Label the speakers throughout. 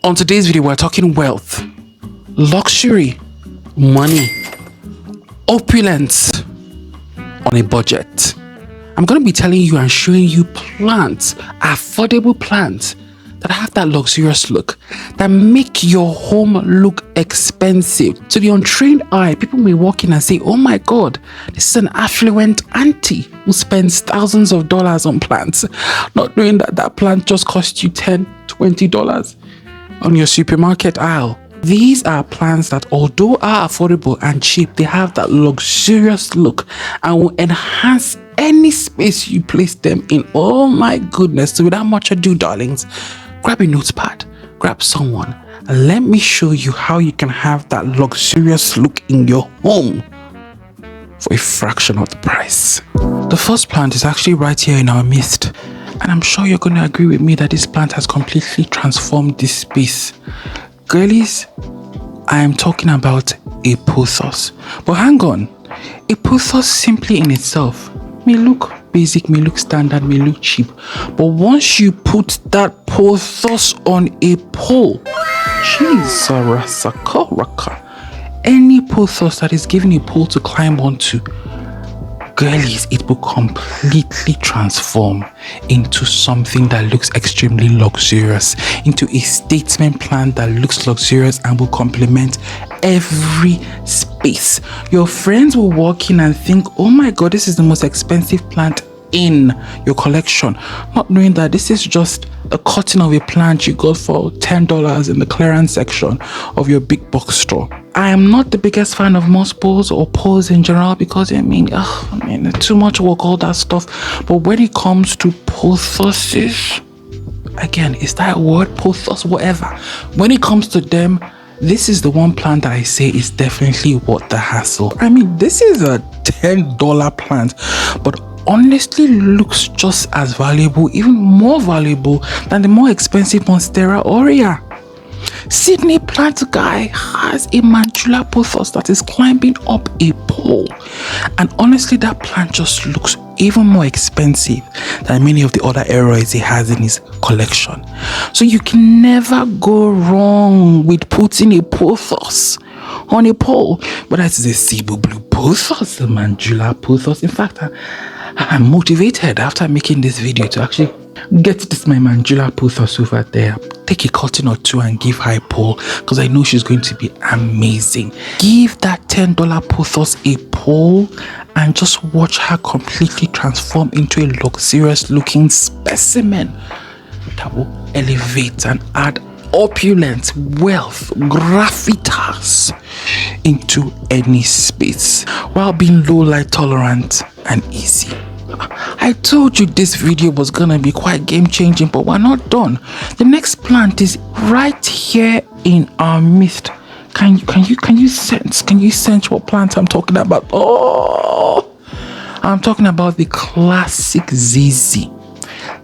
Speaker 1: On today's video, we're talking wealth, luxury, money, opulence on a budget. I'm going to be telling you and showing you plants, affordable plants that have that luxurious look, that make your home look expensive. To the untrained eye, people may walk in and say, oh my God, this is an affluent auntie who spends thousands of dollars on plants, not knowing that that plant just cost you $10, $20 on your supermarket aisle. These are plants that, although are affordable and cheap, they have that luxurious look and will enhance any space you place them in. Oh my goodness. So without much ado, darlings, grab a notepad, grab someone, and let me show you how you can have that luxurious look in your home for a fraction of the price. The first plant is actually right here in our midst. And I'm sure you're going to agree with me that this plant has completely transformed this space. Girlies, I am talking about a pothos. But hang on, a pothos simply in itself may look basic, may look standard, may look cheap. But once you put that pothos on a pole, any pothos that is given a pole to climb onto, girlies, it will completely transform into something that looks extremely luxurious, into a statement plant that looks luxurious and will complement every space. Your friends will walk in and think, oh my God, this is the most expensive plant in your collection, not knowing that this is just a cutting of a plant you got for $10 in the clearance section of your big box store. I am not the biggest fan of moss poles or poles in general because I mean too much work, all that stuff. But when it comes to pothoses, again, is that a word? Pothos, whatever. When it comes to them, this is the one plant that I say is definitely worth the hassle. I mean, this is a $10 plant, but honestly looks just as valuable, even more valuable than the more expensive Monstera aurea. Sydney plant guy has a mandula pothos that is climbing up a pole, and honestly that plant just looks even more expensive than many of the other areas he has in his collection. So you can never go wrong with putting a pothos on a pole, whether it's the Cebu blue pothos, the mandula pothos. In fact, I'm motivated after making this video to actually get this my mandula pothos over there, take a cutting or two and give her a pole, because I know she's going to be amazing. Give that $10 pothos a pole and just watch her completely transform into a luxurious looking specimen that will elevate and add opulence, wealth, gravitas into any space while being low light tolerant and easy. I told you this video was gonna be quite game changing, but we're not done. The next plant is right here in our midst. Can you sense what plant I'm talking about? Oh, I'm talking about the classic ZZ.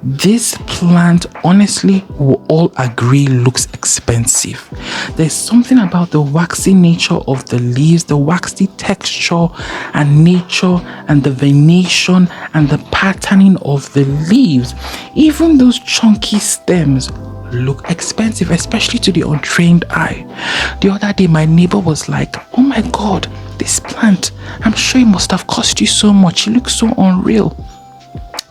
Speaker 1: This plant, honestly, we'll all agree looks expensive. There's something about the waxy nature of the leaves, the waxy texture and nature, and the venation and the patterning of the leaves. Even those chunky stems look expensive, especially to the untrained eye. The other day, my neighbor was like, oh my God, this plant, I'm sure it must have cost you so much. It looks so unreal.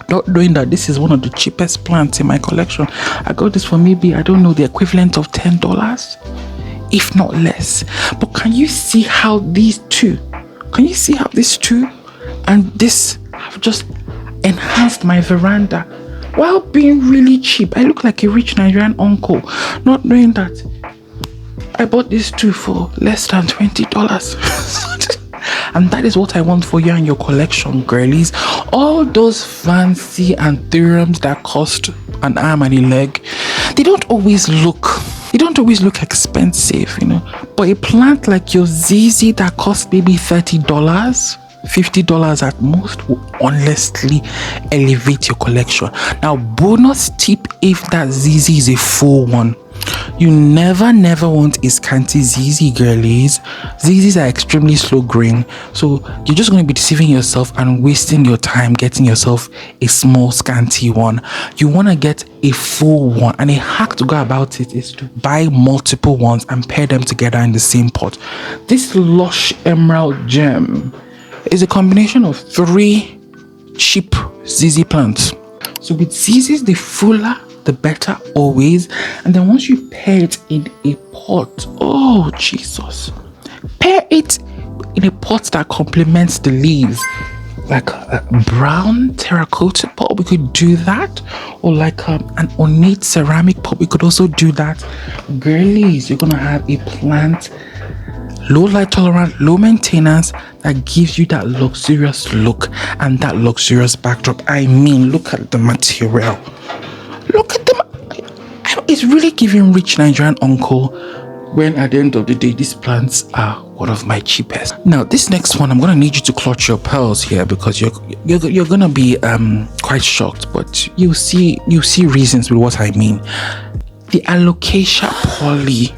Speaker 1: Not knowing that this is one of the cheapest plants in my collection. I got this for maybe, I don't know, the equivalent of $10, if not less. But can you see how these two and this have just enhanced my veranda while being really cheap? I look like a rich Nigerian uncle, not knowing that I bought these two for less than $20. And that is what I want for you and your collection, girlies. All those fancy anthuriums that cost an arm and a leg, they don't always look expensive, you know. But a plant like your ZZ that costs maybe $30, $50 at most will honestly elevate your collection. Now, bonus tip, if that ZZ is a full one, You never want a scanty ZZ, girlies. ZZs are extremely slow growing, so you're just going to be deceiving yourself and wasting your time getting yourself a small scanty one. You want to get a full one, and a hack to go about it is to buy multiple ones and pair them together in the same pot. This Lush Emerald Gem is a combination of 3 cheap ZZ plants. So with ZZs, the fuller the better always. And then once you pair it in a pot, oh Jesus, pair it in a pot that complements the leaves, like a brown terracotta pot, we could do that, or like an ornate ceramic pot, we could also do that. Girlies, you're gonna have a plant, low light tolerant, low maintenance, that gives you that luxurious look and that luxurious backdrop. I mean, look at the material. Look at them. It's really giving rich Nigerian uncle, when at the end of the day, these plants are one of my cheapest. Now, this next one, I'm going to need you to clutch your pearls here, because you're going to be quite shocked, but you'll see reasons with what I mean. The alocasia poly.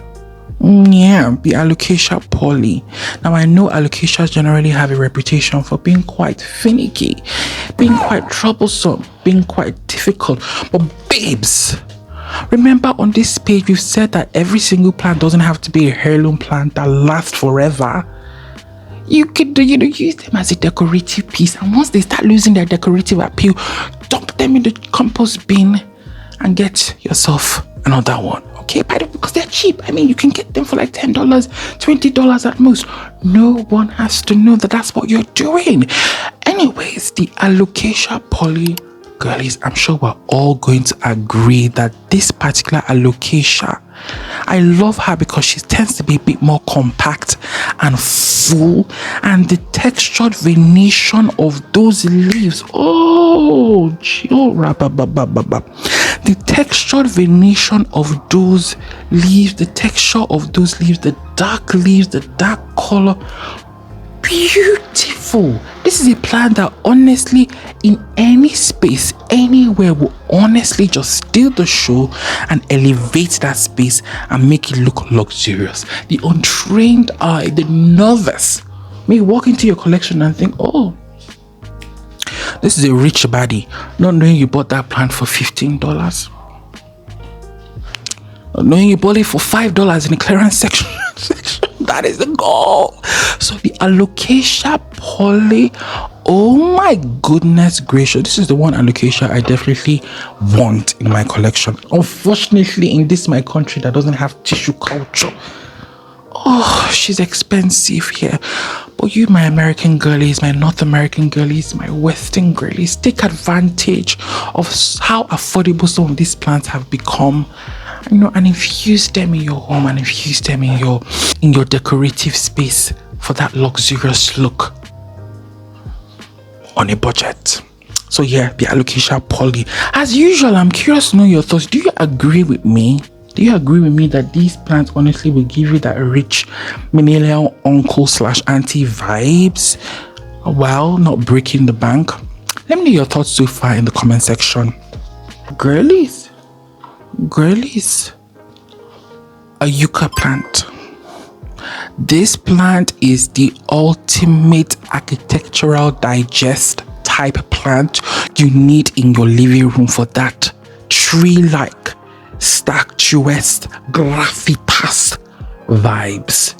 Speaker 1: Yeah, the alocasia poly. Now, I know alocasias generally have a reputation for being quite finicky, being quite troublesome, being quite difficult. But babes, remember on this page, we've said that every single plant doesn't have to be a heirloom plant that lasts forever. You could, use them as a decorative piece. And once they start losing their decorative appeal, dump them in the compost bin and get yourself another one. Okay, because they're cheap. I mean, you can get them for like $10, $20 at most. No one has to know that that's what you're doing. Anyways, the alocasia poly, girlies, I'm sure we're all going to agree that this particular alocasia, I love her because she tends to be a bit more compact and full, and the textured venation of those leaves, the textured venation of those leaves, the texture of those leaves, the dark leaves, the dark color, beautiful. This is a plant that honestly, in any space, anywhere, will honestly just steal the show and elevate that space and make it look luxurious. The untrained eye, the novice, may walk into your collection and think, oh, this is a rich baddie, not knowing you bought that plant for $15, not knowing you bought it for $5 in the clearance section. That is the goal. So the alocasia poly, oh my goodness gracious, this is the one alocasia I definitely want in my collection. Unfortunately, in this my country that doesn't have tissue culture, oh, she's expensive here. But you, my American girlies, my North American girlies, my Western girlies, take advantage of how affordable some of these plants have become, and infuse them in your home and infuse them in your decorative space for that luxurious look on a budget. So yeah, the alocasia poly. As usual, I'm curious to know your thoughts. Do you agree with me? Do you agree with me that these plants honestly will give you that rich millennial uncle / auntie vibes while not breaking the bank? Let me know your thoughts so far in the comment section. Girlies, a yucca plant. This plant is the ultimate architectural digest type plant you need in your living room for that tree-like, statuesque, gravitas vibes.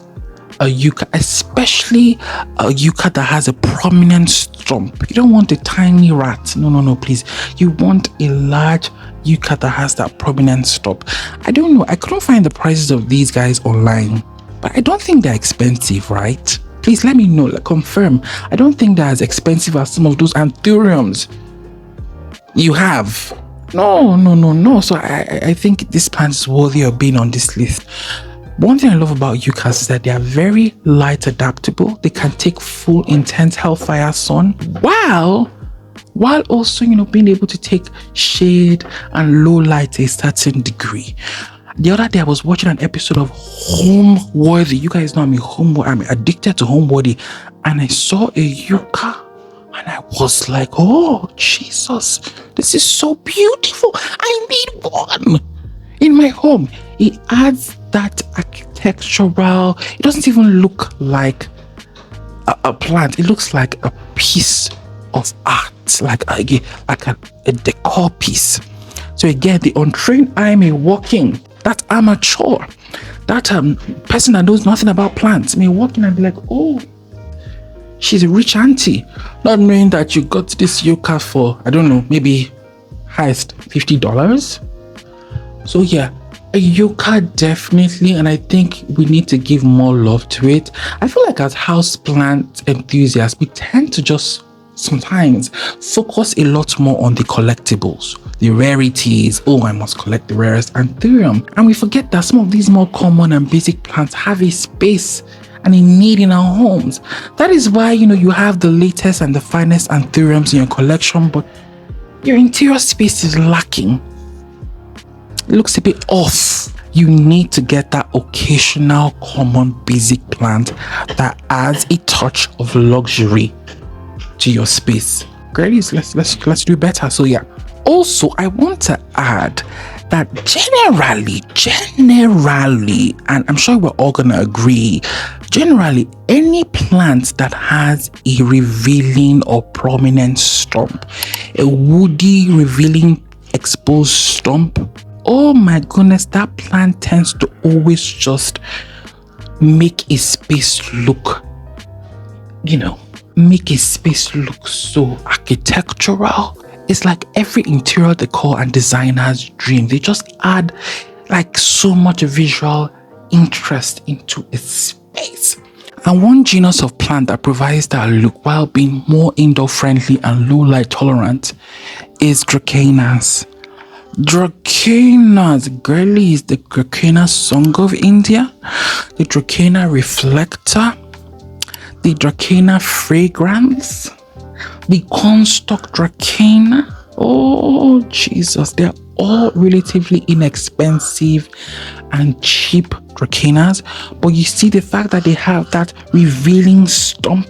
Speaker 1: A yucca, especially a yucca that has a prominent stump. You don't want a tiny rat. No, please. You want a large yucca that has that prominent stump. I don't know. I couldn't find the prices of these guys online, but I don't think they're expensive, right? Please let me know, confirm. I don't think they're as expensive as some of those anthuriums you have. No. So I think this plant is worthy of being on this list. One thing I love about yuccas is that they are very light adaptable. They can take full intense hellfire sun while also, being able to take shade and low light to a certain degree. The other day I was watching an episode of Homeworthy. You guys know I'm addicted to Homeworthy, and I saw a yucca and I was like, oh Jesus, this is so beautiful. I need one. in my home. It adds that architectural, it doesn't even look like a plant. It looks like a piece of art, like a decor piece. So again, the untrained eye may walk in, that amateur, that person that knows nothing about plants may walk in and be like, oh, she's a rich auntie, not knowing that you got this yucca for, I don't know, maybe highest $50. So yeah, a yucca definitely, and I think we need to give more love to it. I feel like as houseplant enthusiasts, we tend to just sometimes focus a lot more on the collectibles, the rarities. Oh, I must collect the rarest anthurium, and we forget that some of these more common and basic plants have a space and a need in our homes. That is why, you know, you have the latest and the finest anthuriums in your collection, but your interior space is lacking. It looks a bit off. You need to get that occasional common basic plant that adds a touch of luxury to your space. Girlies, let's do better. So yeah, also I want to add that generally, and I'm sure we're all gonna agree, generally any plant that has a revealing or prominent stump, a woody revealing exposed stump, oh my goodness, that plant tends to always just make a space look, make a space look so architectural. It's like every interior decor and designer's dream. They just add like so much visual interest into a space. And one genus of plant that provides that look while being more indoor friendly and low light tolerant is Draacaenas. Draacaenas, girlies, the Draacaena song of India, the Draacaena reflector, the Draacaena fragrance, the cornstalk Draacaena. Oh Jesus, they're all relatively inexpensive and cheap Draacaenas, but you see the fact that they have that revealing stump,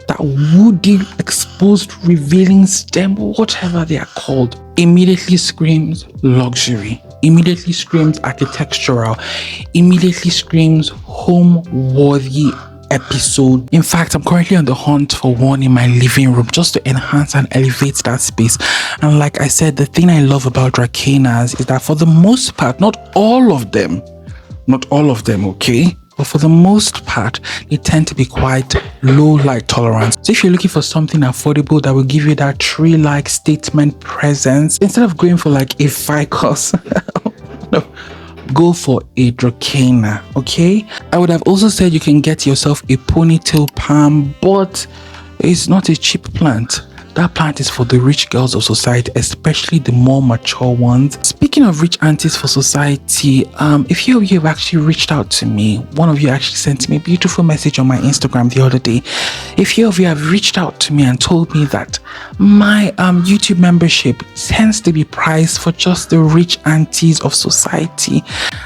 Speaker 1: that woody exposed revealing stem, whatever they are called, immediately screams luxury, immediately screams architectural, immediately screams home worthy episode. In fact, I'm currently on the hunt for one in my living room just to enhance and elevate that space. And like I said, the thing I love about Draacaenas is that for the most part, not all of them, okay, but for the most part, they tend to be quite low light tolerance. So if you're looking for something affordable that will give you that tree-like statement presence, instead of going for like a ficus, no, go for a Draacaena, okay? I would have also said you can get yourself a ponytail palm, but it's not a cheap plant. That plant is for the rich girls of society, especially the more mature ones. Speaking of rich aunties for society, a few of you have actually reached out to me. One of you actually sent me a beautiful message on my Instagram the other day. A few of you have reached out to me and told me that my YouTube membership tends to be priced for just the rich aunties of society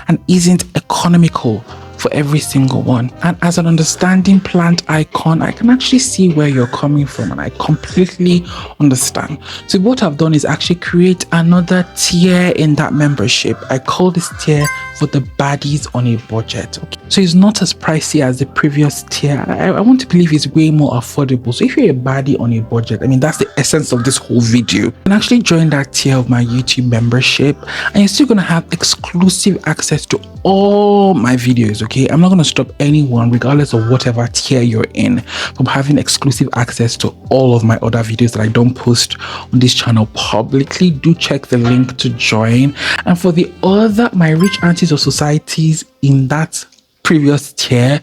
Speaker 1: and isn't economical for every single one. And as an understanding plant icon, I can actually see where you're coming from, and I completely understand. So what I've done is actually create another tier in that membership. I call this tier for the baddies on a budget. Okay, so it's not as pricey as the previous tier. I want to believe it's way more affordable. So if you're a baddie on a budget, I mean, that's the essence of this whole video, you can actually join that tier of my YouTube membership, and you're still going to have exclusive access to all my videos. Okay, I'm not going to stop anyone, regardless of whatever tier you're in, from having exclusive access to all of my other videos that I don't post on this channel publicly. Do check the link to join. And for the other, my rich aunties of societies in that previous tier,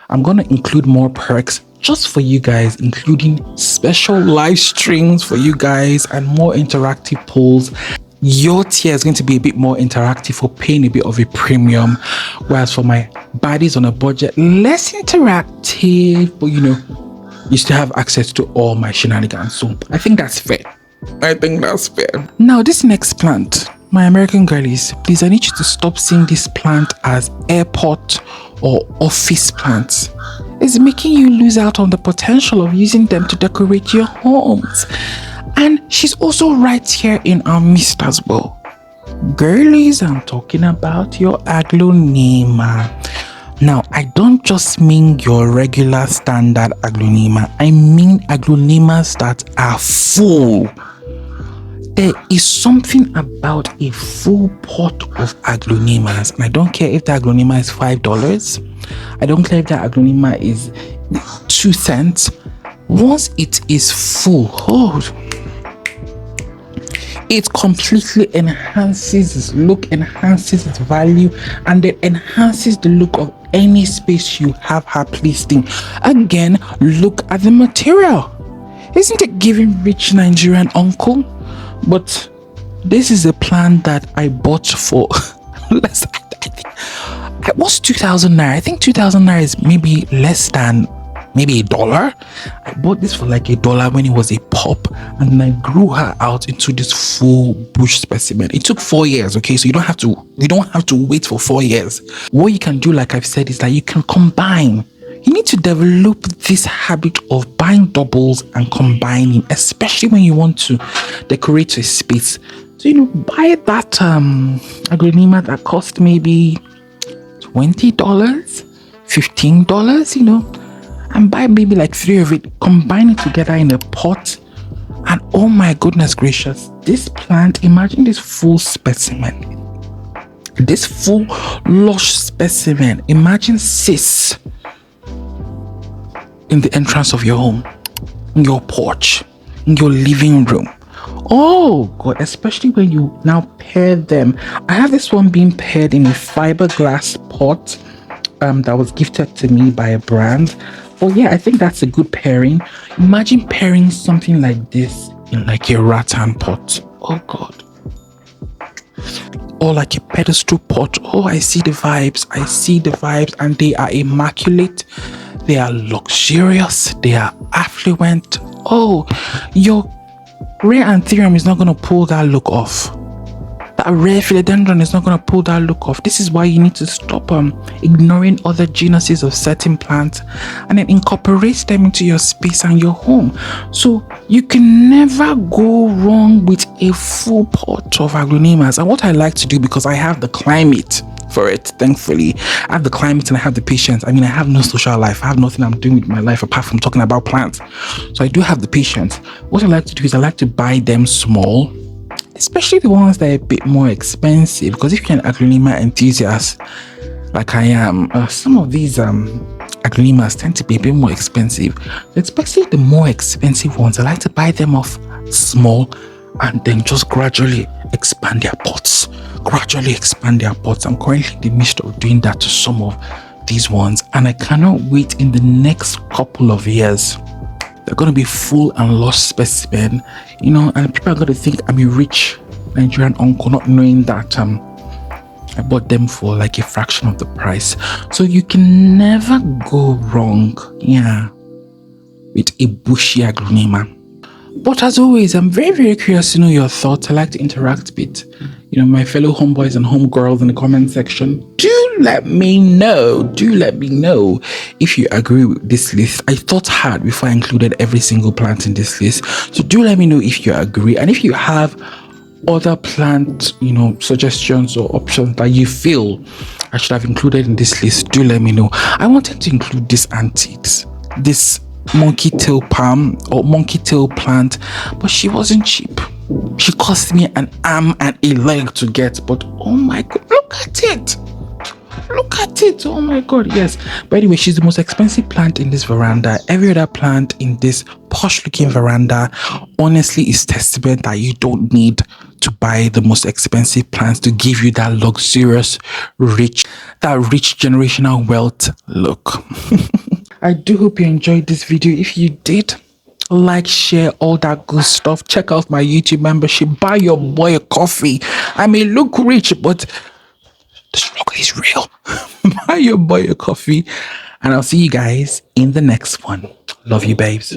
Speaker 1: I'm going to include more perks just for you guys, including special live streams for you guys and more interactive polls. Your tier is going to be a bit more interactive for paying a bit of a premium, whereas for my baddies on a budget, less interactive, but you still have access to all my shenanigans. So I think that's fair. Now this next plant, my American girlies, please, I need you to stop seeing this plant as airport or office plants. It's making you lose out on the potential of using them to decorate your homes. And she's also right here in our midst as well. Girlies, I'm talking about your aglaonema. Now, I don't just mean your regular standard aglaonema. I mean aglaonemas that are full. There is something about a full pot of aglaonemas, and I don't care if the aglaonema is $5. I don't care if the aglaonema is 2 cents. Once it is full, it completely enhances its look, enhances its value, and it enhances the look of any space you have her placed in. Again, look at the material. Isn't it giving rich Nigerian uncle? But this is a plant that I bought for less. I think it was 2,000 naira. I think 2,000 naira is maybe less than maybe $1. I bought this for like $1 when it was a pop, and then I grew her out into this full bush specimen. It took 4 years, okay? So you don't have to wait for 4 years. What you can do, like I've said, is that you can combine. You need to develop this habit of buying doubles and combining, especially when you want to decorate a space. So, buy that aglaonema that cost maybe $20, $15, and buy maybe like 3 of it, combine it together in a pot, and oh my goodness gracious, this plant, imagine this full specimen, this full lush specimen. Imagine sis in the entrance of your home, in your porch, in your living room. Oh God, especially when you now pair them. I have this one being paired in a fiberglass pot that was gifted to me by a brand. Oh yeah, I think that's a good pairing. Imagine pairing something like this in like a rattan pot. Oh God. Or like a pedestal pot. Oh, I see the vibes. And they are immaculate. They are luxurious. They are affluent. Oh, your rare anthurium is not going to pull that look off. That rare philodendron is not going to pull that look off. This is why you need to stop ignoring other genuses of certain plants and then incorporate them into your space and your home. So you can never go wrong with a full pot of aglaonemas. And what I like to do, because I have the climate for it, thankfully, I have the climate and I have the patience. I mean, I have no social life. I have nothing I'm doing with my life apart from talking about plants. So I do have the patience. What I like to do is I like to buy them small, especially the ones that are a bit more expensive, because if you're an aglaonema enthusiast like I am, some of these aglaonemas tend to be a bit more expensive. Especially the more expensive ones, I like to buy them off small and then just gradually expand their pots. I'm currently in the midst of doing that to some of these ones, and I cannot wait. In the next couple of years, they're going to be full and lush specimen, and people are going to think I'm a rich Nigerian uncle, not knowing that I bought them for like a fraction of the price. So you can never go wrong, with a bushy aglaonema. But as always, I'm very, very curious to know your thoughts. I like to interact with, my fellow homeboys and homegirls in the comment section. Do let me know if you agree with this list. I thought hard before I included every single plant in this list. So do let me know if you agree. And if you have other plant, suggestions or options that you feel I should have included in this list, do let me know. I wanted to include this antiques, this monkey tail palm or monkey tail plant, but she wasn't cheap. She cost me an arm and a leg to get, but oh my God, look at it, oh my God, yes. But anyway, she's the most expensive plant in this veranda. Every other plant in this posh looking veranda honestly is testament that you don't need to buy the most expensive plants to give you that luxurious, rich generational wealth look. I do hope you enjoyed this video. If you did, like, share, all that good stuff. Check out my YouTube membership. Buy your boy a coffee. I may look rich, but the struggle is real. Buy your boy a coffee. And I'll see you guys in the next one. Love you, babes.